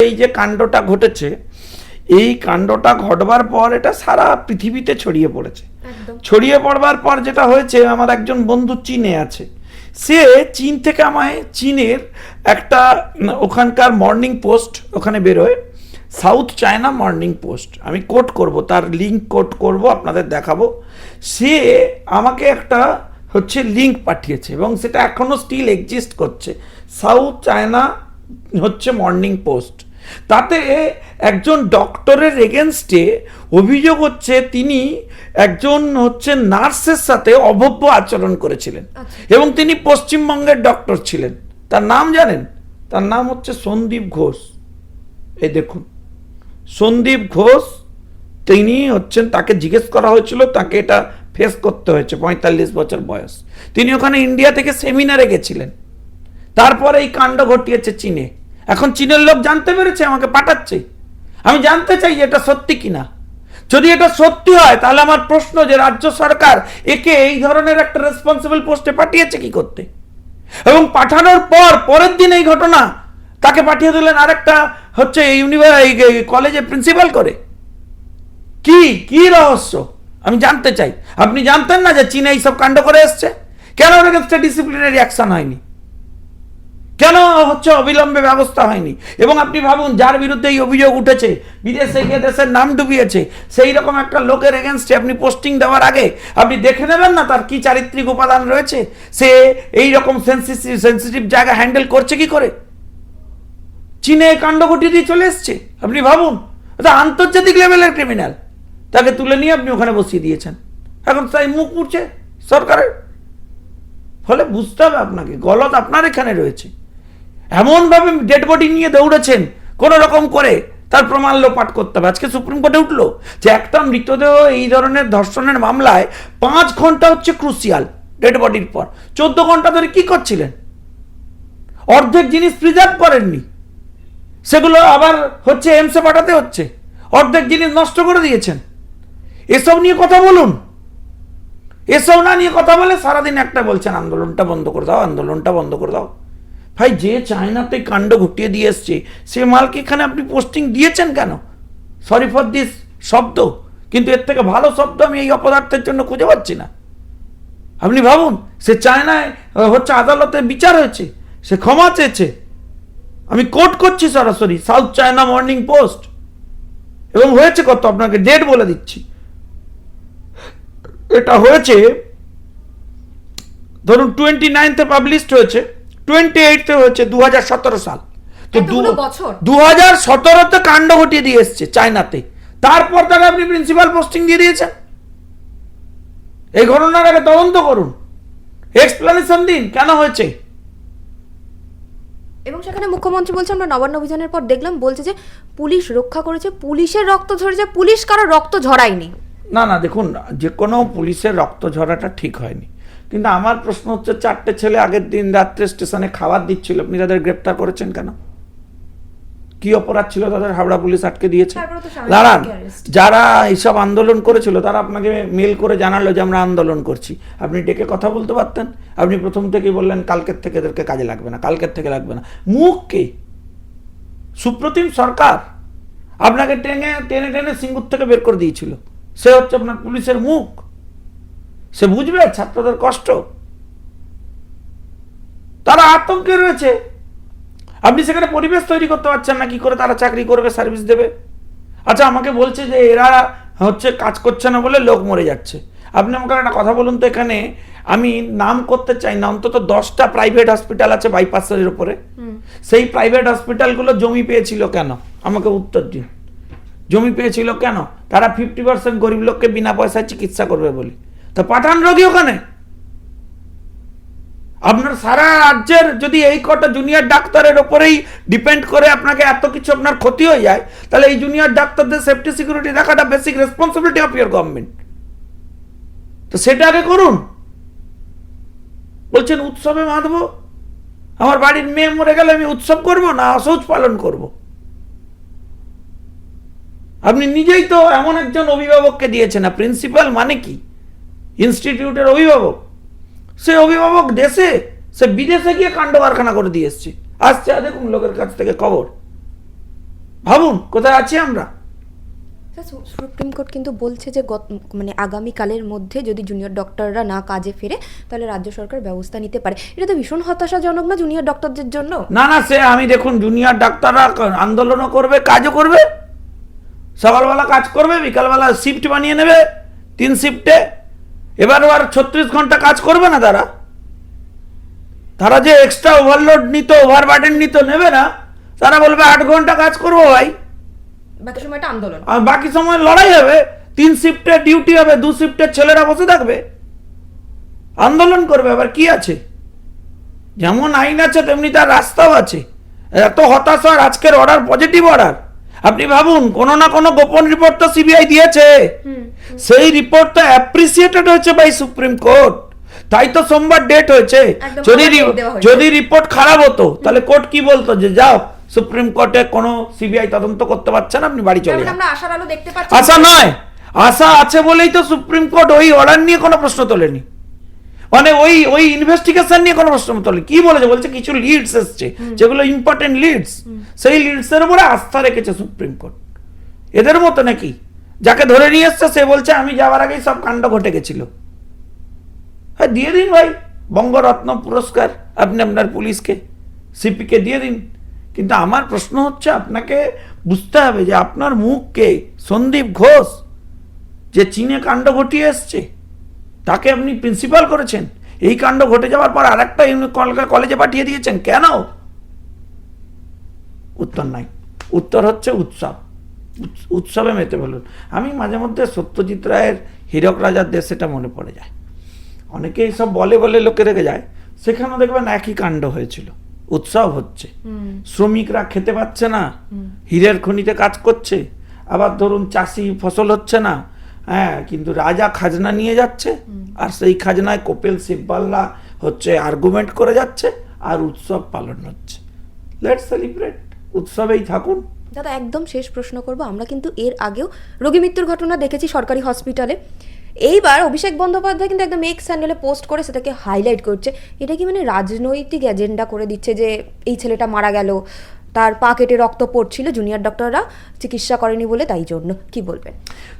এই যে কাণ্ডটা ঘটেছে, এই কাণ্ডটা ঘটবার পর এটা সারা পৃথিবীতে ছড়িয়ে পড়েছে। ছড়িয়ে পড়বার পর যেটা হয়েছে, আমার একজন বন্ধু চীনে আছে, সে চীন থেকে আমায় চীনের একটা ওখানকার মর্নিং পোস্ট ওখানে বেরোয়, সাউথ চায়না মর্নিং পোস্ট, আমি কোট করব, তার লিঙ্ক কোট করব, আপনাদের দেখাবো। সে আমাকে একটা লিঙ্ক পাঠিয়েছে এবং সেটা এখনো স্টিল এক্সিস্ট করছে, সাউথ চায়না মর্নিং পোস্ট। তাতে একজন ডক্টরের এগেনস্টে অভিযোগ হচ্ছে তিনি একজন নার্সের সাথে অভব্য আচরণ করেছিলেন এবং তিনি পশ্চিমবঙ্গের ডক্টর ছিলেন। তার নাম জানেন? তার নাম সন্দীপ ঘোষ। এই দেখুন, সন্দীপ ঘোষ, তিনি তাকে জিজ্ঞেস করা হয়েছিল, তাকে এটা ফেস করতে হয়েছে, 45 বছর বয়স। তিনি ওখানে ইন্ডিয়া থেকে সেমিনারে গেছিলেন, তারপরে এই কাণ্ড ঘটিয়েছে চীনে। এখন চীনের লোক জানতে পেরেছে, আমাকে পাঠাচ্ছে। আমি জানতে চাই যে এটা সত্যি কিনা। যদি এটা সত্যি হয় তাহলে আমার প্রশ্ন যে রাজ্য সরকার একে এই ধরনের একটা রেসপন্সিবল পোস্টে পাঠিয়েছে কি করতে, এবং পাঠানোর পর পরের দিন এই ঘটনা, তাকে পাঠিয়ে দিলেন আরেকটা কলেজে প্রিন্সিপাল করে। কি কি রহস্য আমি জানতে চাই। আপনি জানতেন না যে চীনে এইসব কাণ্ড করে এসছে? কেন ওর এগেইনস্টে ডিসিপ্লিনারি অ্যাকশন হয়নি? কেন অবিলম্বে ব্যবস্থা হয়নি? এবং আপনি ভাবুন, যার বিরুদ্ধে এই অভিযোগ উঠেছে, বিদেশে গিয়ে দেশের নাম ডুবিয়েছে, সেই রকম একটা লোকের এগেনস্টে আপনি পোস্টিং দেওয়ার আগে আপনি দেখে নেবেন না তার কি চারিত্রিক উপাদান রয়েছে, সে এই রকম সেন্সিটিভ জায়গা হ্যান্ডেল করছে কি করে। চীনে কাণ্ড ঘটিয়ে দিয়ে চলে এসছে। আপনি ভাবুন, এটা আন্তর্জাতিক লেভেলের ক্রিমিনাল, তাকে তুলে নিয়ে আপনি ওখানে বসিয়ে দিয়েছেন। এখন তাই মুখ পুড়ছে সরকারের। ফলে বুঝতে হবে আপনাকে, গলত আপনার এখানে রয়েছে। এমনভাবে ডেড বডি নিয়ে দৌড়েছেন কোন রকম করে, তার প্রমাণ লোপাট করতে হবে। আজকে সুপ্রিম কোর্টে উঠলো যে একটা মৃতদেহ এই ধরনের ধর্ষণের মামলায় 5 ঘন্টা ক্রুশিয়াল, ডেড বডির পর 14 ঘন্টা ধরে কি করছিলেন? অর্ধেক জিনিস প্রিজার্ভ করেননি, সেগুলো আবার এমসে পাঠাতে হচ্ছে, অর্ধেক জিনিস নষ্ট করে দিয়েছেন। এসব নিয়ে কথা বলুন। এসব না নিয়ে কথা বলে সারাদিন একটা বলছেন আন্দোলনটা বন্ধ করে দাও, আন্দোলনটা বন্ধ করে দাও। ভাই, যে চায়নাতে কাণ্ড ঘটিয়ে দিয়ে এসছে সে মালকে এখানে আপনি পোস্টিং দিয়েছেন কেন? সরি ফর দিস শব্দ, কিন্তু এর থেকে ভালো শব্দ আমি এই অপরাধের জন্য খুঁজে পাচ্ছি না। আপনি ভাবুন, সে চায়নায় আদালতে বিচার হয়েছে, সে ক্ষমা চেয়েছে। আমি কোট করছি সরাসরি, সাউথ চায়না মর্নিং পোস্ট, এবং হয়েছে কত আপনাকে ডেট বলে দিচ্ছি। এটা হয়েছে ধরুন 29-এ পাবলিশড হয়েছে, 28-এ হয়েছে 2017 সাল। তো 2017-তে কাণ্ড ঘটিয়ে দিয়ে এসছে চায়নাতে, তারপর তাকে আপনি প্রিন্সিপাল পোস্টিং দিয়ে দিয়েছেন। এই ঘটনার আগে তদন্ত করুন, এক্সপ্লেনেশন দিন কেন হয়েছে। এবং সেখানে মুখ্যমন্ত্রী বলছে, আমরা নবান্ন অভিযানের পর দেখলাম, বলছে যে পুলিশ রক্ষা করেছে, পুলিশের রক্ত ঝরেছে, পুলিশ কারো রক্ত ঝরায়নি। না না, দেখুন, যে কোনো পুলিশের রক্ত ঝরাটা ঠিক হয়নি, কিন্তু আমার প্রশ্ন 4টে ছেলে আগের দিন রাত্রে স্টেশনে খাবার দিচ্ছিল, আপনি তাদের গ্রেপ্তার করেছেন কেন? কি অপরাধ ছিল তাদের? হাওড়া পুলিশ আটকে দিয়েছে। দাঁড়ান, যারা এইসব আন্দোলন করেছিল তারা আপনাকে মেল করে জানালো যে আমরা আন্দোলন করছি, আপনি ডেকে কথা বলতে পারতেন। আপনি প্রথম থেকেই বললেন কালকের থেকে এদেরকে কাজে লাগবে না, কালকের থেকে লাগবে না। মুখ কে? সুপ্রতিম সরকার আপনাকে টেনে টেনে টেনে সিঙ্গুর থেকে বের করে দিয়েছিল, সে আপনার পুলিশের মুখ। সে বুঝবে ছাত্রদের কষ্ট, তারা আতঙ্কে রয়েছে। আপনি সেখানে পরিবেশ তৈরি করতে পারছেন না, কি করে তারা চাকরি করবে, সার্ভিস দেবে? আচ্ছা, আমাকে বলছে যে এরা কাজ করছে না বলে লোক মরে যাচ্ছে। আপনি আমাকে একটা কথা বলুন তো, এখানে আমি নাম করতে চাই না, অন্তত 10টা প্রাইভেট হসপিটাল আছে বাইপাসের উপরে, সেই প্রাইভেট হসপিটালগুলো জমি পেয়েছিল কেন? আমাকে উত্তর দিন। জমি পেয়েছিল কেন? তারা 50% গরিব লোককে বিনা পয়সায় চিকিৎসা করবে বলে। তো পাঠান রোগী ওখানে। আপনার সারা রাজ্যের যদি এই কটা জুনিয়র ডাক্তারের ওপরেই ডিপেন্ড করে আপনাকে এত কিছু আপনার ক্ষতি হয়ে যায়, তাহলে এই জুনিয়র ডাক্তারদের সেফটি সিকিউরিটি দেখাটা basic responsibility of your government. তো সেটা আগে করুন। বলছেন উৎসবে বাঁধব, আমার বাড়ির মেয়ে মরে গেলে আমি উৎসব করব না অসৌচ পালন করব? আপনি নিজেই তো এমন একজন অভিভাবককে দিয়েছেন না। প্রিন্সিপাল মানে কি? ইনস্টিটিউটের অভিভাবক। সে অভিভাবক দেশে, সে বিদেশে গিয়ে কাণ্ড কারখানা করে দিয়ে এসছে। আসছে দেখুন লোকের কাছ থেকে খবর। ভাবুন কোথায় আছি আমরা। সুপ্রিম কোর্ট কিন্তু বলছে যে মানে আগামীকালের মধ্যে যদি জুনিয়র ডক্টররা না কাজে ফেরে তাহলে রাজ্য সরকার ব্যবস্থা নিতে পারে। এটা তো ভীষণ হতাশাজনক না জুনিয়র ডক্টরদের জন্য? না না, সে আমি দেখুন জুনিয়র ডাক্তাররা আন্দোলনও করবে, কাজও করবে, সকালবেলা কাজ করবে, বিকালবেলা শিফট বানিয়ে নেবে 3 শিফটে। এবার আর 36 ঘন্টা কাজ করবে না তারা যে এক্সট্রা ওভারলোড নিত, ওভারবার্ডেন নিত নেবে না, তারা বলবে 8 ঘন্টা কাজ করবো ভাই, বাকি সময়টা আন্দোলন, আর বাকি সময় লড়াই হবে। 3 শিফটে ডিউটি হবে, 2 শিফটের ছেলেরা বসে থাকবে, আন্দোলন করবে। আবার কি আছে, যেমন আইন আছে তেমনি তার রাস্তাও আছে। এত হতাশার আজকের অর্ডার পজিটিভ অর্ডার। আপনি ভাবুন, কোনো না কোনো গোপন রিপোর্ট তো সিবিআই দিয়েছে, সেই রিপোর্ট তো অ্যাপ্রিসিয়েটেড হয়েছে বাই সুপ্রিম কোর্ট, তাই তো সোমবার ডেট হয়েছে। যদি রিপোর্ট খারাপ হতো তাহলে কোর্ট কি বলতো, যে যাও সুপ্রিম কোর্টে কোনো সিবিআই তদন্ত করতে পারছেন, আপনি বাড়ি চলে যান। আমরা আশার আলো দেখতে পাচ্ছি। আশা নয়, আশা আছে বলেই তো সুপ্রিম কোর্ট ওই অর্ডার নিয়ে কোনো প্রশ্ন তোলেনি, মানে ওই ইনভেস্টিগেশন নিয়ে কোনো প্রশ্ন তোলে। কি বলেছে, বলছে কিছু লিডস এসছে যেগুলো ইম্পর্টেন্ট লিডস, সেই লিডস এর উপরে আস্থা রেখেছে সুপ্রিম কোর্ট। এদের মতো নাকি যাকে ধরে নিয়ে এসছে সে বলছে আমি যাওয়ার আগেই সব কাণ্ড ঘটে গেছিল। হ্যাঁ, দিয়ে দিন ভাই বঙ্গরত্ন পুরস্কার, আপনি আপনার পুলিশকে, সিপিকে দিয়ে দিন। কিন্তু আমার প্রশ্ন হচ্ছে, আপনাকে বুঝতে হবে যে আপনার মুখকে সন্দীপ ঘোষ যে চীনে কাণ্ড ঘটিয়ে এসছে তাকে আপনি প্রিন্সিপাল করেছেন, এই কাণ্ড ঘটে যাওয়ার পর আরেকটা কলেজে পাঠিয়ে দিয়েছেন কেন? উত্তর নাই। উত্তর হচ্ছে উৎসবে মেতে বলুন। আমি মাঝে মধ্যে সত্যজিৎ রায়ের হীরক রাজার দেশ সেটা মনে পড়ে যায়। অনেকে এইসব বলে বলে লোকে রেখে যায়, সেখানে দেখবেন একই কাণ্ড হয়েছিল। উৎসব হচ্ছে, শ্রমিকরা খেতে পাচ্ছে না, হীরের খনিতে কাজ করছে, আবার ধরুন চাষি ফসল হচ্ছে না, হ্যাঁ, কিন্তু রাজা খাজনা নিয়ে যাচ্ছে, আর সেই খাজনায় কপিল সিব্বালরা হচ্ছে আর্গুমেন্ট করে যাচ্ছে, আর উৎসব পালন হচ্ছে। লেটস সেলিব্রেট, উৎসবেই থাকুন। দাদা একদম শেষ প্রশ্ন করব, আমরা কিন্তু এর আগেও রোগী মৃত্যুর ঘটনা দেখেছি সরকারি হসপিটালে। এইবার অভিষেক বন্দ্যোপাধ্যায় কিন্তু একদম এক্স স্যান্ডেলে পোস্ট করে সেটাকে হাইলাইট করছে। এটা কি মানে রাজনৈতিক এজেন্ডা করে দিচ্ছে যে এই ছেলেটা মারা গেল, তার পা কেটে রক্ত পড়ছিল, জুনিয়র ডক্টররা চিকিৎসা করেনি বলে, তাই জন্য? কি বলবেন?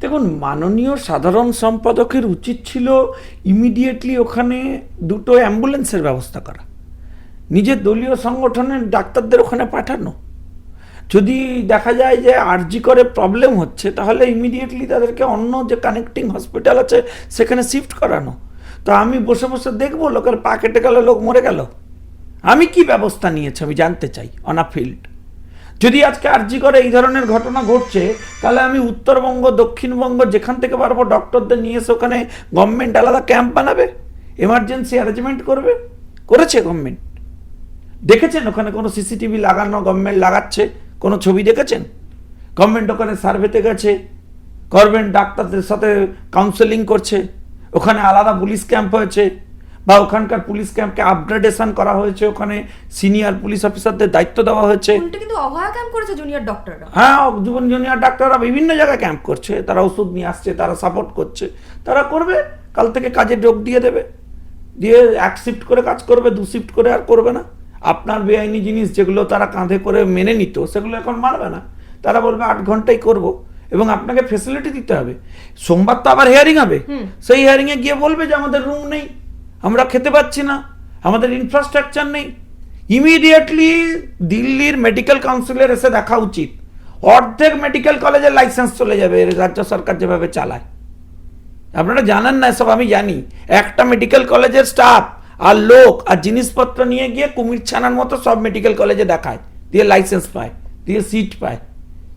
দেখুন, মাননীয় সাধারণ সম্পাদকের উচিত ছিল ইমিডিয়েটলি ওখানে 2টো অ্যাম্বুলেন্সের ব্যবস্থা করা, নিজের দলীয় সংগঠনের ডাক্তারদের ওখানে পাঠানো। যদি দেখা যায় যে আরজি করে প্রবলেম হচ্ছে, তাহলে ইমিডিয়েটলি তাদেরকে অন্য যে কানেক্টিং হসপিটাল আছে সেখানে শিফট করানো। তো আমি বসে বসে দেখবো লোকের পা কেটে গেল, লোক মরে গেল, আমি কি ব্যবস্থা নিয়েছি আমি জানতে চাই অন আ ফিল্ড। যদি আজকে আরজি করে এই ধরনের ঘটনা ঘটছে, তাহলে আমি উত্তরবঙ্গ দক্ষিণবঙ্গ যেখান থেকে পারবো ডক্টরদের নিয়ে এসে ওখানে গভর্নমেন্ট আলাদা ক্যাম্প বানাবে, এমার্জেন্সি অ্যারেঞ্জমেন্ট করেছে গভর্নমেন্ট। দেখেছেন ওখানে কোনো সিসিটিভি লাগানো গভর্নমেন্ট লাগাচ্ছে? কোনো ছবি দেখেছেন? গভর্নমেন্ট ওখানে সার্ভেতে গেছে, গভর্নমেন্ট ডাক্তারদের সাথে কাউন্সেলিং করছে, ওখানে আলাদা পুলিশ ক্যাম্প হয়েছে, বা ওখানকার পুলিশ ক্যাম্পকে আপগ্রেডেশন করা হয়েছে, ওখানে সিনিয়র পুলিশ অফিসারদের দায়িত্ব দেওয়া হয়েছে। কিন্তু অভয়া ক্যাম্প করেছে জুনিয়র ডক্টররা। হ্যাঁ, জুনিয়র ডাক্তাররা বিভিন্ন জায়গায় ক্যাম্প করছে, তারা ওষুধ নিয়ে আসছে, তারা সাপোর্ট করছে, তারা করবে। কাল থেকে কাজে যোগ দিয়ে দেবে, দিয়ে 1 শিফট করে কাজ করবে, 2 শিফট করে আর করবে না। আপনার বেআইনি জিনিস যেগুলো তারা কাঁধে করে মেনে নিত সেগুলো এখন মানবে না, তারা বলবে 8 ঘন্টাই করব, এবং আপনাকে ফেসিলিটি দিতে হবে। সোমবার তো আবার হিয়ারিং হবে, সেই হিয়ারিংয়ে গিয়ে বলবে যে আমাদের রুম নেই, আমরা খেতে পাচ্ছি না, আমাদের ইনফ্রাস্ট্রাকচার নেই। ইমিডিয়েটলি দিল্লির মেডিকেল কাউন্সিলের এসে দেখা উচিত। অর্ধেক মেডিকেল কলেজের লাইসেন্স চলে যাবে রাজ্য সরকার যেভাবে চালায়। আপনারা জানেন না এসব, আমি জানি। একটা মেডিকেল কলেজের স্টাফ আর লোক আর জিনিসপত্র নিয়ে গিয়ে কুমির ছানার মতো সব মেডিকেল কলেজে দেখায়, দিয়ে লাইসেন্স পায়, দিয়ে সিট পায়।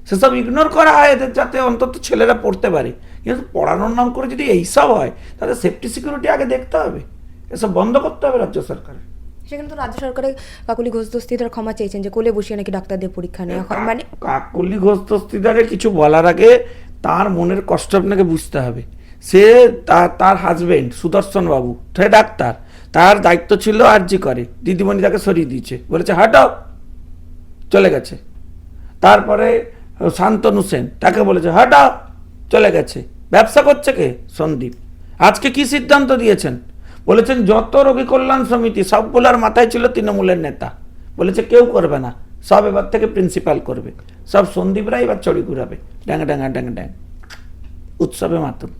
সেসব ইগনোর করা হয় এদের, যাতে অন্তত ছেলেরা পড়তে পারে। কিন্তু পড়ানোর নাম করে যদি এইসব হয়, তাহলে সেফটি সিকিউরিটি আগে দেখতে হবে, এসব বন্ধ করতে হবে রাজ্য সরকারের। সেখানে তো রাজ্য সরকারের কাকলি ঘোষ দস্তিদার ক্ষমা চেয়েছেন যে কোলে বসিয়ে নাকি ডাক্তারদের পরীক্ষা নেওয়া হয়। মানে কাকলি ঘোষ দস্তিদারের কিছু বলার আগে তার মনের কষ্ট আপনাকে বুঝতে হবে। সে তার হাজবেন্ড সুদর্শন বাবু, সে ডাক্তার, তার দায়িত্ব ছিল আরজি করে, দিদিমণি তাকে সরিয়ে দিয়েছে, বলেছে হাঁটাও, চলে গেছে। তারপরে শান্তনু সেন, তাকে বলেছে হাঁটাও, চলে গেছে। ব্যবসা করছে কে? সন্দীপ। আজকে কি সিদ্ধান্ত দিয়েছেন? বলেছেন যত রোগী কল্যাণ সমিতি সবগুলোর মাথায় ছিল তৃণমূলের নেতা, বলেছে কেউ করবে না, সব এবার থেকে প্রিন্সিপাল করবে, সব সন্দীপরা এবার চড়ি ঘুরাবে, ড্যাং ড্যাং ড্যাং ড্যাং, উৎসবে মাতুন।